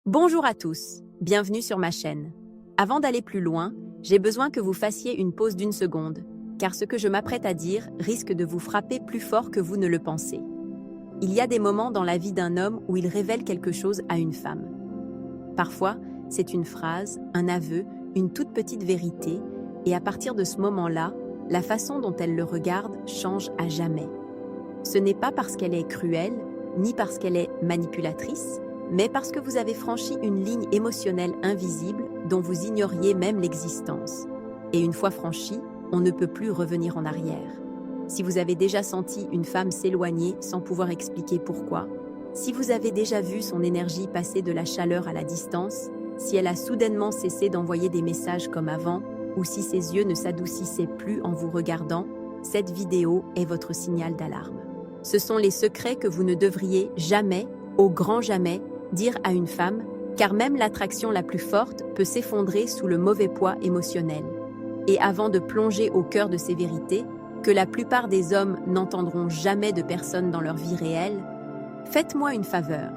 Bonjour à tous, bienvenue sur ma chaîne. Avant d'aller plus loin, j'ai besoin que vous fassiez une pause d'une seconde, car ce que je m'apprête à dire risque de vous frapper plus fort que vous ne le pensez. Il y a des moments dans la vie d'un homme où il révèle quelque chose à une femme. Parfois, c'est une phrase, un aveu, une toute petite vérité, et à partir de ce moment-là, la façon dont elle le regarde change à jamais. Ce n'est pas parce qu'elle est cruelle, ni parce qu'elle est manipulatrice, mais parce que vous avez franchi une ligne émotionnelle invisible dont vous ignoriez même l'existence. Et une fois franchie, on ne peut plus revenir en arrière. Si vous avez déjà senti une femme s'éloigner sans pouvoir expliquer pourquoi, si vous avez déjà vu son énergie passer de la chaleur à la distance, si elle a soudainement cessé d'envoyer des messages comme avant, ou si ses yeux ne s'adoucissaient plus en vous regardant, cette vidéo est votre signal d'alarme. Ce sont les secrets que vous ne devriez jamais, au grand jamais, dire à une femme, car même l'attraction la plus forte peut s'effondrer sous le mauvais poids émotionnel. Et avant de plonger au cœur de ces vérités, que la plupart des hommes n'entendront jamais de personne dans leur vie réelle, faites-moi une faveur.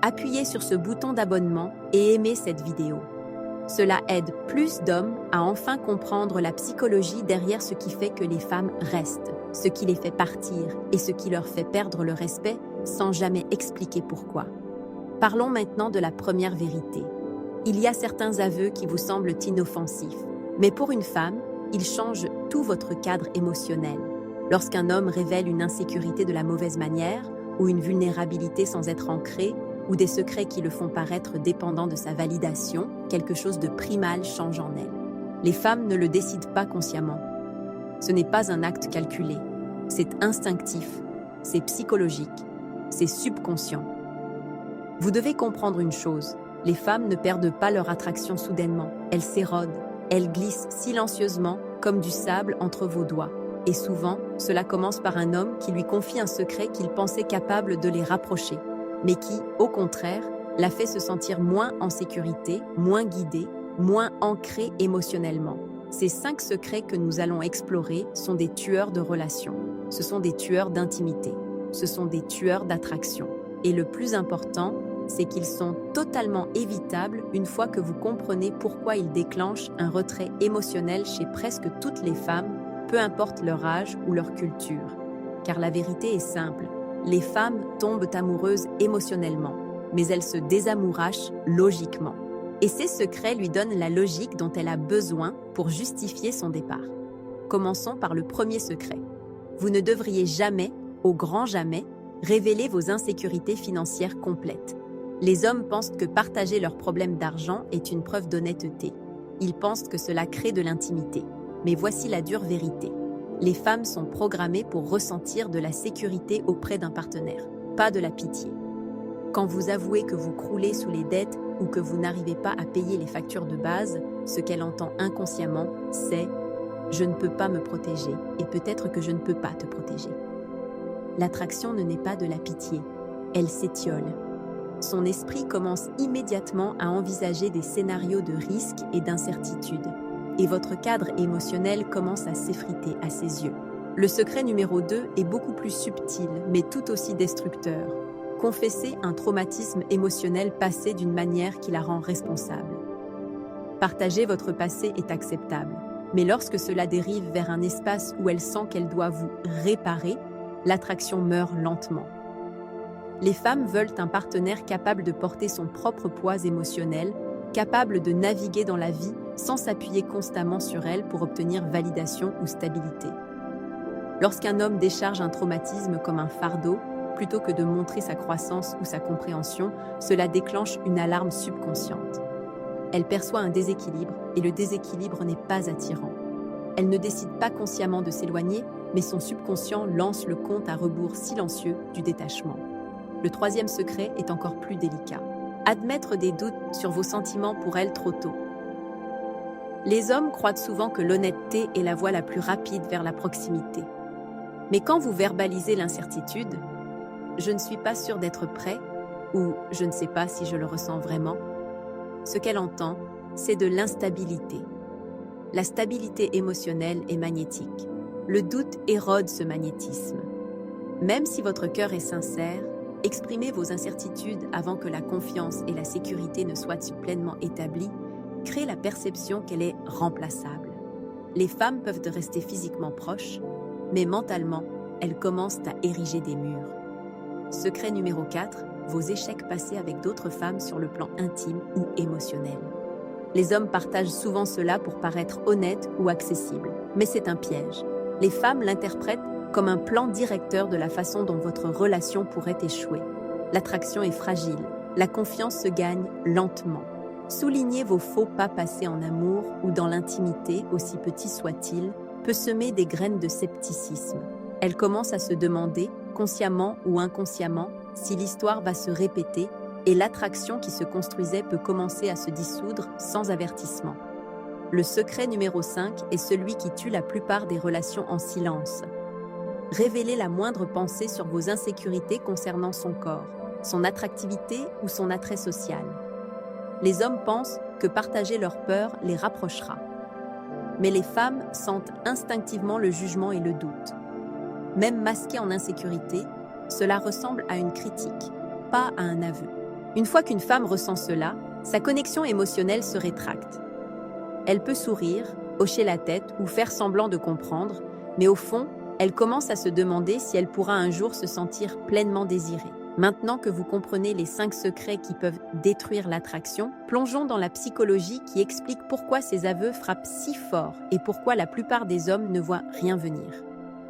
Appuyez sur ce bouton d'abonnement et aimez cette vidéo. Cela aide plus d'hommes à enfin comprendre la psychologie derrière ce qui fait que les femmes restent, ce qui les fait partir et ce qui leur fait perdre le respect sans jamais expliquer pourquoi. Parlons maintenant de la première vérité. Il y a certains aveux qui vous semblent inoffensifs, mais pour une femme, ils changent tout votre cadre émotionnel. Lorsqu'un homme révèle une insécurité de la mauvaise manière, ou une vulnérabilité sans être ancrée, ou des secrets qui le font paraître dépendant de sa validation, quelque chose de primal change en elle. Les femmes ne le décident pas consciemment. Ce n'est pas un acte calculé. C'est instinctif, c'est psychologique, c'est subconscient. Vous devez comprendre une chose, les femmes ne perdent pas leur attraction soudainement, elles s'érodent, elles glissent silencieusement comme du sable entre vos doigts. Et souvent, cela commence par un homme qui lui confie un secret qu'il pensait capable de les rapprocher, mais qui, au contraire, la fait se sentir moins en sécurité, moins guidée, moins ancrée émotionnellement. Ces 5 secrets que nous allons explorer sont des tueurs de relations, ce sont des tueurs d'intimité, ce sont des tueurs d'attraction. Et le plus important, c'est qu'ils sont totalement évitables une fois que vous comprenez pourquoi ils déclenchent un retrait émotionnel chez presque toutes les femmes, peu importe leur âge ou leur culture. Car la vérité est simple, les femmes tombent amoureuses émotionnellement, mais elles se désamourachent logiquement. Et ces secrets lui donnent la logique dont elle a besoin pour justifier son départ. Commençons par le premier secret. Vous ne devriez jamais, au grand jamais, révéler vos insécurités financières complètes. Les hommes pensent que partager leurs problèmes d'argent est une preuve d'honnêteté. Ils pensent que cela crée de l'intimité. Mais voici la dure vérité. Les femmes sont programmées pour ressentir de la sécurité auprès d'un partenaire, pas de la pitié. Quand vous avouez que vous croulez sous les dettes ou que vous n'arrivez pas à payer les factures de base, ce qu'elle entend inconsciemment, c'est « je ne peux pas me protéger et peut-être que je ne peux pas te protéger ». L'attraction ne naît pas de la pitié, elle s'étiole. Son esprit commence immédiatement à envisager des scénarios de risque et d'incertitude, et votre cadre émotionnel commence à s'effriter à ses yeux. Le secret numéro 2 est beaucoup plus subtil, mais tout aussi destructeur. Confessez un traumatisme émotionnel passé d'une manière qui la rend responsable. Partager votre passé est acceptable, mais lorsque cela dérive vers un espace où elle sent qu'elle doit vous réparer, l'attraction meurt lentement. Les femmes veulent un partenaire capable de porter son propre poids émotionnel, capable de naviguer dans la vie sans s'appuyer constamment sur elle pour obtenir validation ou stabilité. Lorsqu'un homme décharge un traumatisme comme un fardeau, plutôt que de montrer sa croissance ou sa compréhension, cela déclenche une alarme subconsciente. Elle perçoit un déséquilibre et le déséquilibre n'est pas attirant. Elle ne décide pas consciemment de s'éloigner, mais son subconscient lance le compte à rebours silencieux du détachement. Le troisième secret est encore plus délicat. Admettre des doutes sur vos sentiments pour elle trop tôt. Les hommes croient souvent que l'honnêteté est la voie la plus rapide vers la proximité. Mais quand vous verbalisez l'incertitude, « je ne suis pas sûre d'être prêt » ou « je ne sais pas si je le ressens vraiment », ce qu'elle entend, c'est de l'instabilité. La stabilité émotionnelle est magnétique. Le doute érode ce magnétisme. Même si votre cœur est sincère, Exprimer vos incertitudes avant que la confiance et la sécurité ne soient pleinement établies crée la perception qu'elle est remplaçable. Les femmes peuvent rester physiquement proches, mais mentalement, elles commencent à ériger des murs. Secret numéro 4, vos échecs passés avec d'autres femmes sur le plan intime ou émotionnel. Les hommes partagent souvent cela pour paraître honnêtes ou accessibles, mais c'est un piège. Les femmes l'interprètent comme un plan directeur de la façon dont votre relation pourrait échouer. L'attraction est fragile, la confiance se gagne lentement. Souligner vos faux pas passés en amour ou dans l'intimité, aussi petits soient-ils, peut semer des graines de scepticisme. Elle commence à se demander, consciemment ou inconsciemment, si l'histoire va se répéter et l'attraction qui se construisait peut commencer à se dissoudre sans avertissement. Le secret numéro 5 est celui qui tue la plupart des relations en silence. Révélez la moindre pensée sur vos insécurités concernant son corps, son attractivité ou son attrait social. Les hommes pensent que partager leurs peurs les rapprochera. Mais les femmes sentent instinctivement le jugement et le doute. Même masqué en insécurité, cela ressemble à une critique, pas à un aveu. Une fois qu'une femme ressent cela, sa connexion émotionnelle se rétracte. Elle peut sourire, hocher la tête ou faire semblant de comprendre, mais au fond, elle commence à se demander si elle pourra un jour se sentir pleinement désirée. Maintenant que vous comprenez les 5 secrets qui peuvent détruire l'attraction, plongeons dans la psychologie qui explique pourquoi ces aveux frappent si fort et pourquoi la plupart des hommes ne voient rien venir.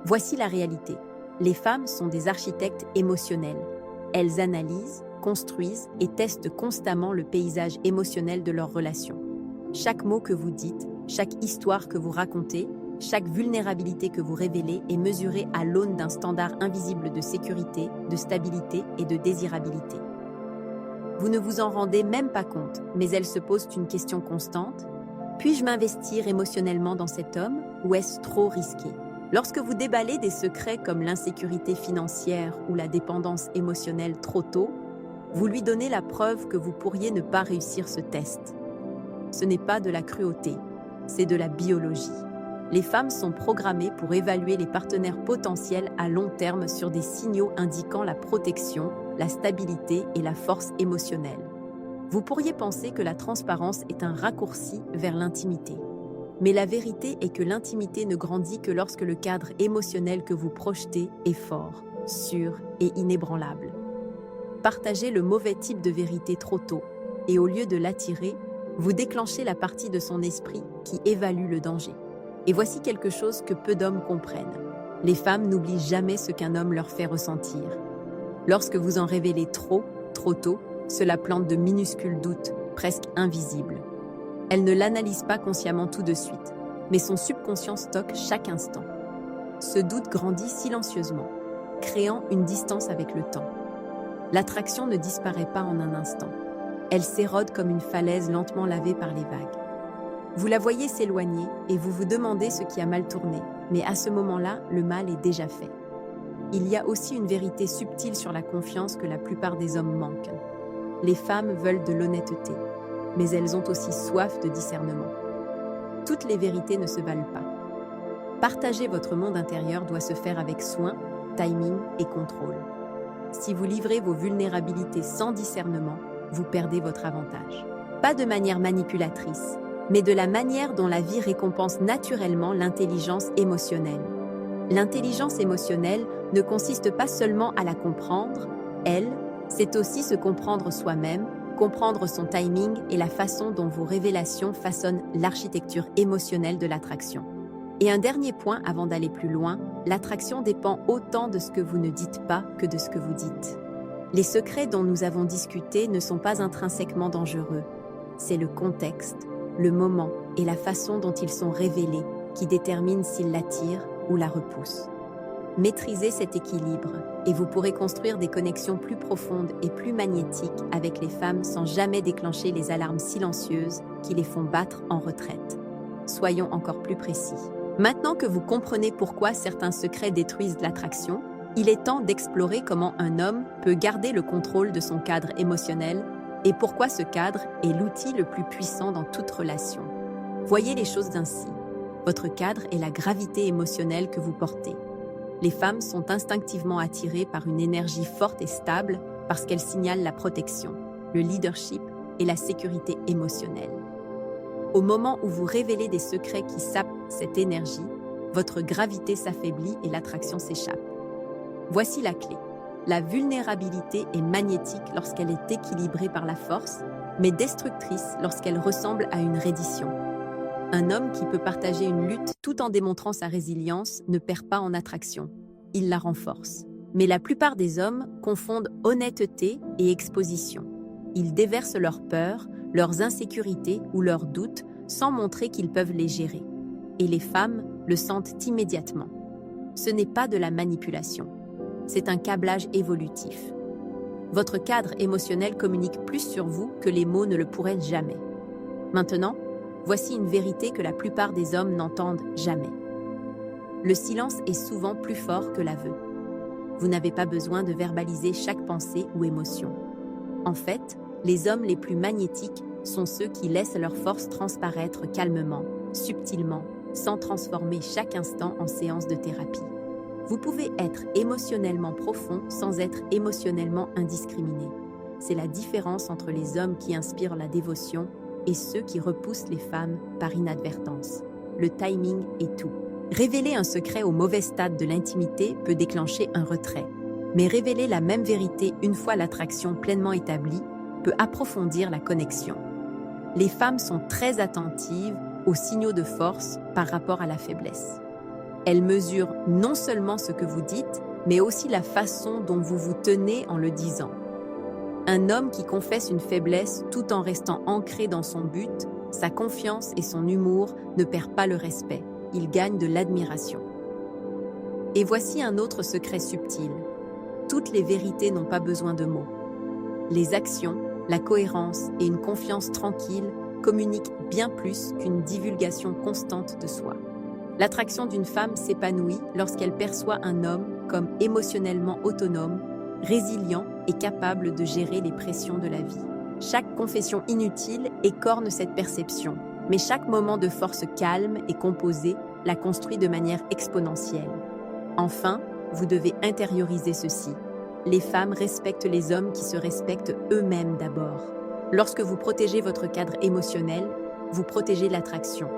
Voici la réalité. Les femmes sont des architectes émotionnels. Elles analysent, construisent et testent constamment le paysage émotionnel de leur relation. Chaque mot que vous dites, chaque histoire que vous racontez, chaque vulnérabilité que vous révélez est mesurée à l'aune d'un standard invisible de sécurité, de stabilité et de désirabilité. Vous ne vous en rendez même pas compte, mais elles se posent une question constante. Puis-je m'investir émotionnellement dans cet homme ou est-ce trop risqué? Lorsque vous déballez des secrets comme l'insécurité financière ou la dépendance émotionnelle trop tôt, vous lui donnez la preuve que vous pourriez ne pas réussir ce test. Ce n'est pas de la cruauté, c'est de la biologie. Les femmes sont programmées pour évaluer les partenaires potentiels à long terme sur des signaux indiquant la protection, la stabilité et la force émotionnelle. Vous pourriez penser que la transparence est un raccourci vers l'intimité. Mais la vérité est que l'intimité ne grandit que lorsque le cadre émotionnel que vous projetez est fort, sûr et inébranlable. Partagez le mauvais type de vérité trop tôt, et au lieu de l'attirer, vous déclenchez la partie de son esprit qui évalue le danger. Et voici quelque chose que peu d'hommes comprennent. Les femmes n'oublient jamais ce qu'un homme leur fait ressentir. Lorsque vous en révélez trop tôt, cela plante de minuscules doutes, presque invisibles. Elle ne l'analyse pas consciemment tout de suite, mais son subconscient stocke chaque instant. Ce doute grandit silencieusement, créant une distance avec le temps. L'attraction ne disparaît pas en un instant. Elle s'érode comme une falaise lentement lavée par les vagues. Vous la voyez s'éloigner et vous vous demandez ce qui a mal tourné, mais à ce moment-là, le mal est déjà fait. Il y a aussi une vérité subtile sur la confiance que la plupart des hommes manquent. Les femmes veulent de l'honnêteté, mais elles ont aussi soif de discernement. Toutes les vérités ne se valent pas. Partager votre monde intérieur doit se faire avec soin, timing et contrôle. Si vous livrez vos vulnérabilités sans discernement, vous perdez votre avantage. Pas de manière manipulatrice, mais de la manière dont la vie récompense naturellement l'intelligence émotionnelle. L'intelligence émotionnelle ne consiste pas seulement à la comprendre, elle, c'est aussi se comprendre soi-même, comprendre son timing et la façon dont vos révélations façonnent l'architecture émotionnelle de l'attraction. Et un dernier point avant d'aller plus loin, l'attraction dépend autant de ce que vous ne dites pas que de ce que vous dites. Les secrets dont nous avons discuté ne sont pas intrinsèquement dangereux. C'est le contexte, le moment et la façon dont ils sont révélés qui déterminent s'ils l'attirent ou la repoussent. Maîtrisez cet équilibre et vous pourrez construire des connexions plus profondes et plus magnétiques avec les femmes sans jamais déclencher les alarmes silencieuses qui les font battre en retraite. Soyons encore plus précis. Maintenant que vous comprenez pourquoi certains secrets détruisent l'attraction, il est temps d'explorer comment un homme peut garder le contrôle de son cadre émotionnel et pourquoi ce cadre est l'outil le plus puissant dans toute relation. Voyez les choses ainsi. Votre cadre est la gravité émotionnelle que vous portez. les femmes sont instinctivement attirées par une énergie forte et stable parce qu'elle signale la protection, le leadership et la sécurité émotionnelle. Au moment où vous révélez des secrets qui sapent cette énergie, votre gravité s'affaiblit et l'attraction s'échappe. Voici la clé. La vulnérabilité est magnétique lorsqu'elle est équilibrée par la force, mais destructrice lorsqu'elle ressemble à une reddition. Un homme qui peut partager une lutte tout en démontrant sa résilience ne perd pas en attraction, il la renforce. Mais la plupart des hommes confondent honnêteté et exposition. Ils déversent leurs peurs, leurs insécurités ou leurs doutes sans montrer qu'ils peuvent les gérer. Et les femmes le sentent immédiatement. Ce n'est pas de la manipulation, c'est un câblage évolutif. Votre cadre émotionnel communique plus sur vous que les mots ne le pourraient jamais. Maintenant, voici une vérité que la plupart des hommes n'entendent jamais. Le silence est souvent plus fort que l'aveu. Vous n'avez pas besoin de verbaliser chaque pensée ou émotion. En fait, les hommes les plus magnétiques sont ceux qui laissent leur force transparaître calmement, subtilement, sans transformer chaque instant en séance de thérapie. Vous pouvez être émotionnellement profond sans être émotionnellement indiscriminé. C'est la différence entre les hommes qui inspirent la dévotion et ceux qui repoussent les femmes par inadvertance. Le timing est tout. Révéler un secret au mauvais stade de l'intimité peut déclencher un retrait. Mais révéler la même vérité une fois l'attraction pleinement établie peut approfondir la connexion. Les femmes sont très attentives aux signaux de force par rapport à la faiblesse. Elles mesurent non seulement ce que vous dites, mais aussi la façon dont vous vous tenez en le disant. Un homme qui confesse une faiblesse tout en restant ancré dans son but, sa confiance et son humour ne perd pas le respect, il gagne de l'admiration. Et voici un autre secret subtil. Toutes les vérités n'ont pas besoin de mots. Les actions, la cohérence et une confiance tranquille communiquent bien plus qu'une divulgation constante de soi. L'attraction d'une femme s'épanouit lorsqu'elle perçoit un homme comme émotionnellement autonome, résilient et capable de gérer les pressions de la vie. Chaque confession inutile écorne cette perception, mais chaque moment de force calme et composé la construit de manière exponentielle. Enfin, vous devez intérioriser ceci. Les femmes respectent les hommes qui se respectent eux-mêmes d'abord. Lorsque vous protégez votre cadre émotionnel, vous protégez l'attraction.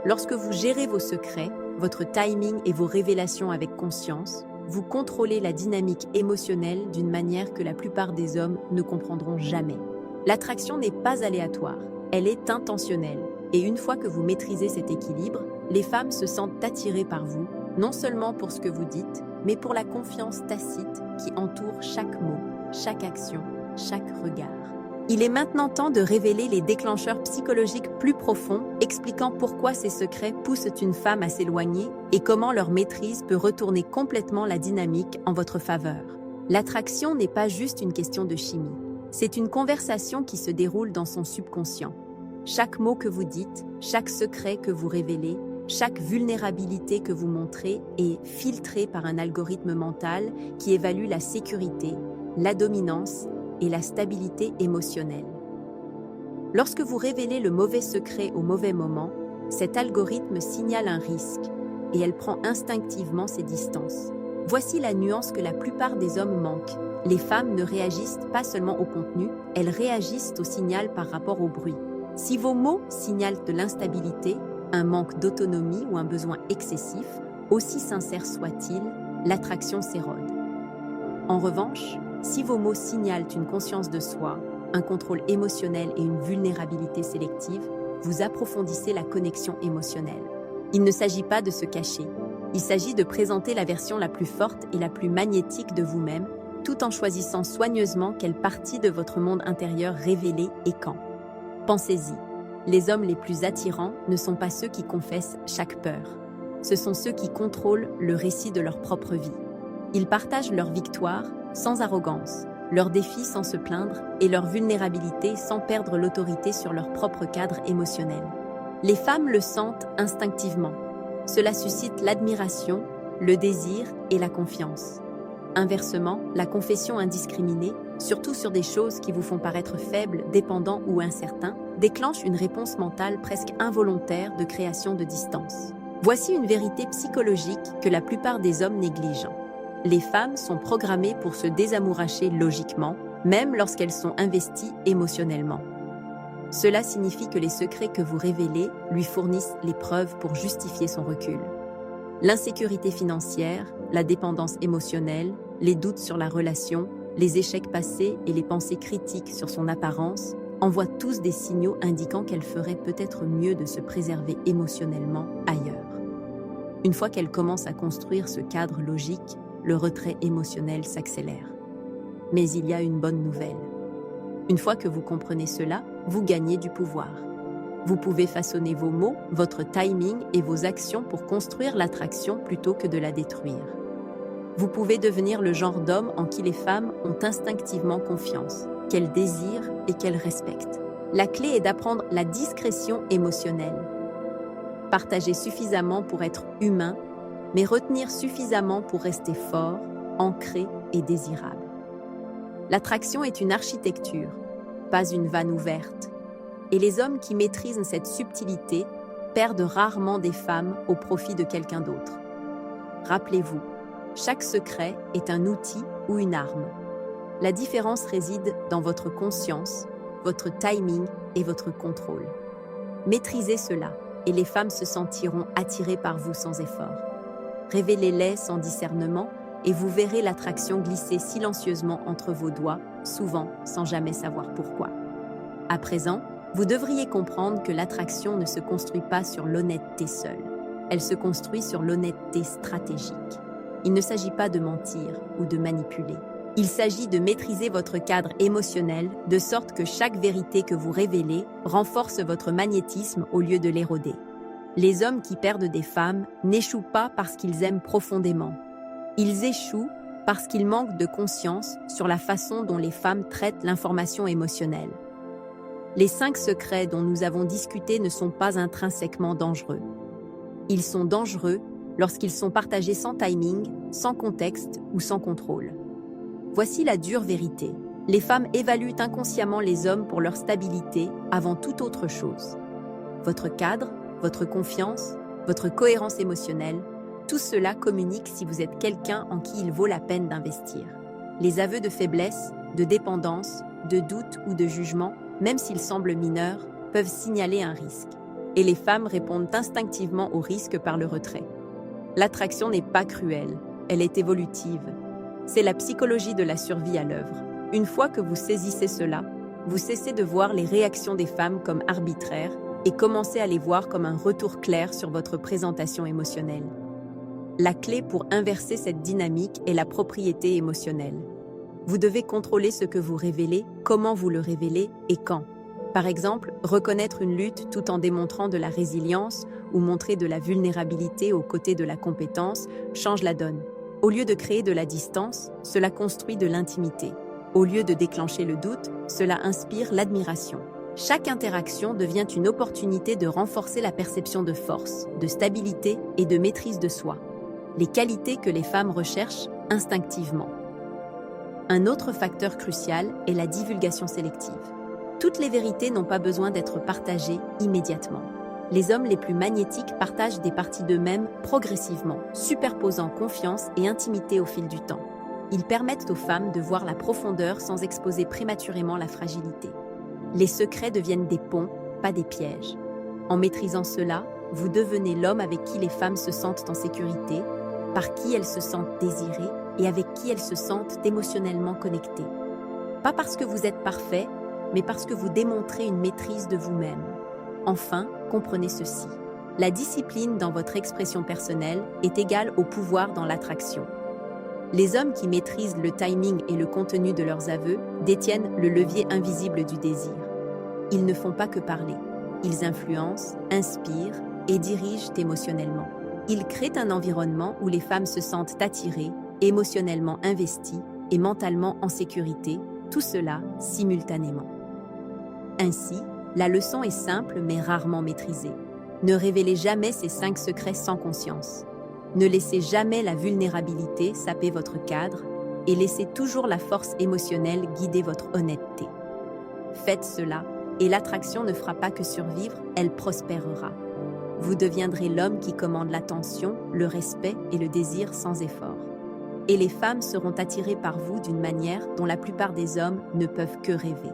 Lorsque vous gérez vos secrets, votre timing et vos révélations avec conscience, vous contrôlez la dynamique émotionnelle d'une manière que la plupart des hommes ne comprendront jamais. L'attraction n'est pas aléatoire, elle est intentionnelle. Et une fois que vous maîtrisez cet équilibre, les femmes se sentent attirées par vous, non seulement pour ce que vous dites, mais pour la confiance tacite qui entoure chaque mot, chaque action, chaque regard. Il est maintenant temps de révéler les déclencheurs psychologiques plus profonds, expliquant pourquoi ces secrets poussent une femme à s'éloigner et comment leur maîtrise peut retourner complètement la dynamique en votre faveur. L'attraction n'est pas juste une question de chimie, c'est une conversation qui se déroule dans son subconscient. Chaque mot que vous dites, chaque secret que vous révélez, chaque vulnérabilité que vous montrez est filtré par un algorithme mental qui évalue la sécurité, la dominance et la stabilité émotionnelle. Lorsque vous révélez le mauvais secret au mauvais moment, cet algorithme signale un risque et elle prend instinctivement ses distances. Voici la nuance que la plupart des hommes manquent. Les femmes ne réagissent pas seulement au contenu, elles réagissent au signal par rapport au bruit. Si vos mots signalent de l'instabilité, un manque d'autonomie ou un besoin excessif, aussi sincère soit-il, l'attraction s'érode. En revanche, si vos mots signalent une conscience de soi, un contrôle émotionnel et une vulnérabilité sélective, vous approfondissez la connexion émotionnelle. Il ne s'agit pas de se cacher, il s'agit de présenter la version la plus forte et la plus magnétique de vous-même, tout en choisissant soigneusement quelle partie de votre monde intérieur révéler et quand. Pensez-y, les hommes les plus attirants ne sont pas ceux qui confessent chaque peur. Ce sont ceux qui contrôlent le récit de leur propre vie. Ils partagent leur victoire sans arrogance, leurs défis sans se plaindre et leur vulnérabilité sans perdre l'autorité sur leur propre cadre émotionnel. Les femmes le sentent instinctivement. Cela suscite l'admiration, le désir et la confiance. Inversement, la confession indiscriminée, surtout sur des choses qui vous font paraître faibles, dépendants ou incertains, déclenche une réponse mentale presque involontaire de création de distance. Voici une vérité psychologique que la plupart des hommes négligent. les femmes sont programmées pour se désamouracher logiquement, même lorsqu'elles sont investies émotionnellement. Cela signifie que les secrets que vous révélez lui fournissent les preuves pour justifier son recul. L'insécurité financière, la dépendance émotionnelle, les doutes sur la relation, les échecs passés et les pensées critiques sur son apparence envoient tous des signaux indiquant qu'elle ferait peut-être mieux de se préserver émotionnellement ailleurs. Une fois qu'elle commence à construire ce cadre logique, le retrait émotionnel s'accélère. Mais il y a une bonne nouvelle. Une fois que vous comprenez cela, vous gagnez du pouvoir. Vous pouvez façonner vos mots, votre timing et vos actions pour construire l'attraction plutôt que de la détruire. Vous pouvez devenir le genre d'homme en qui les femmes ont instinctivement confiance, qu'elles désirent et qu'elles respectent. La clé est d'apprendre la discrétion émotionnelle. Partager suffisamment pour être humain, mais retenir suffisamment pour rester fort, ancré et désirable. L'attraction est une architecture, pas une vanne ouverte. Et les hommes qui maîtrisent cette subtilité perdent rarement des femmes au profit de quelqu'un d'autre. Rappelez-vous, chaque secret est un outil ou une arme. La différence réside dans votre conscience, votre timing et votre contrôle. Maîtrisez cela et les femmes se sentiront attirées par vous sans effort. Révélez-les sans discernement et vous verrez l'attraction glisser silencieusement entre vos doigts, souvent sans jamais savoir pourquoi. À présent, vous devriez comprendre que l'attraction ne se construit pas sur l'honnêteté seule. Elle se construit sur l'honnêteté stratégique. Il ne s'agit pas de mentir ou de manipuler. Il s'agit de maîtriser votre cadre émotionnel de sorte que chaque vérité que vous révélez renforce votre magnétisme au lieu de l'éroder. Les hommes qui perdent des femmes n'échouent pas parce qu'ils aiment profondément. Ils échouent parce qu'ils manquent de conscience sur la façon dont les femmes traitent l'information émotionnelle. Les 5 secrets dont nous avons discuté ne sont pas intrinsèquement dangereux. Ils sont dangereux lorsqu'ils sont partagés sans timing, sans contexte ou sans contrôle. Voici la dure vérité. Les femmes évaluent inconsciemment les hommes pour leur stabilité avant toute autre chose. Votre cadre, votre confiance, votre cohérence émotionnelle, tout cela communique si vous êtes quelqu'un en qui il vaut la peine d'investir. Les aveux de faiblesse, de dépendance, de doute ou de jugement, même s'ils semblent mineurs, peuvent signaler un risque. Et les femmes répondent instinctivement au risque par le retrait. L'attraction n'est pas cruelle, elle est évolutive. C'est la psychologie de la survie à l'œuvre. Une fois que vous saisissez cela, vous cessez de voir les réactions des femmes comme arbitraires et commencez à les voir comme un retour clair sur votre présentation émotionnelle. La clé pour inverser cette dynamique est la propriété émotionnelle. Vous devez contrôler ce que vous révélez, comment vous le révélez et quand. Par exemple, reconnaître une lutte tout en démontrant de la résilience ou montrer de la vulnérabilité aux côtés de la compétence change la donne. Au lieu de créer de la distance, cela construit de l'intimité. Au lieu de déclencher le doute, cela inspire l'admiration. Chaque interaction devient une opportunité de renforcer la perception de force, de stabilité et de maîtrise de soi. Les qualités que les femmes recherchent instinctivement. Un autre facteur crucial est la divulgation sélective. Toutes les vérités n'ont pas besoin d'être partagées immédiatement. Les hommes les plus magnétiques partagent des parties d'eux-mêmes progressivement, superposant confiance et intimité au fil du temps. Ils permettent aux femmes de voir la profondeur sans exposer prématurément la fragilité. Les secrets deviennent des ponts, pas des pièges. En maîtrisant cela, vous devenez l'homme avec qui les femmes se sentent en sécurité, par qui elles se sentent désirées et avec qui elles se sentent émotionnellement connectées. Pas parce que vous êtes parfait, mais parce que vous démontrez une maîtrise de vous-même. Enfin, comprenez ceci. La discipline dans votre expression personnelle est égale au pouvoir dans l'attraction. Les hommes qui maîtrisent le timing et le contenu de leurs aveux détiennent le levier invisible du désir. Ils ne font pas que parler. Ils influencent, inspirent et dirigent émotionnellement. Ils créent un environnement où les femmes se sentent attirées, émotionnellement investies et mentalement en sécurité, tout cela simultanément. Ainsi, la leçon est simple mais rarement maîtrisée. Ne révélez jamais ces 5 secrets sans conscience. Ne laissez jamais la vulnérabilité saper votre cadre et laissez toujours la force émotionnelle guider votre honnêteté. Faites cela et l'attraction ne fera pas que survivre, elle prospérera. Vous deviendrez l'homme qui commande l'attention, le respect et le désir sans effort. et les femmes seront attirées par vous d'une manière dont la plupart des hommes ne peuvent que rêver.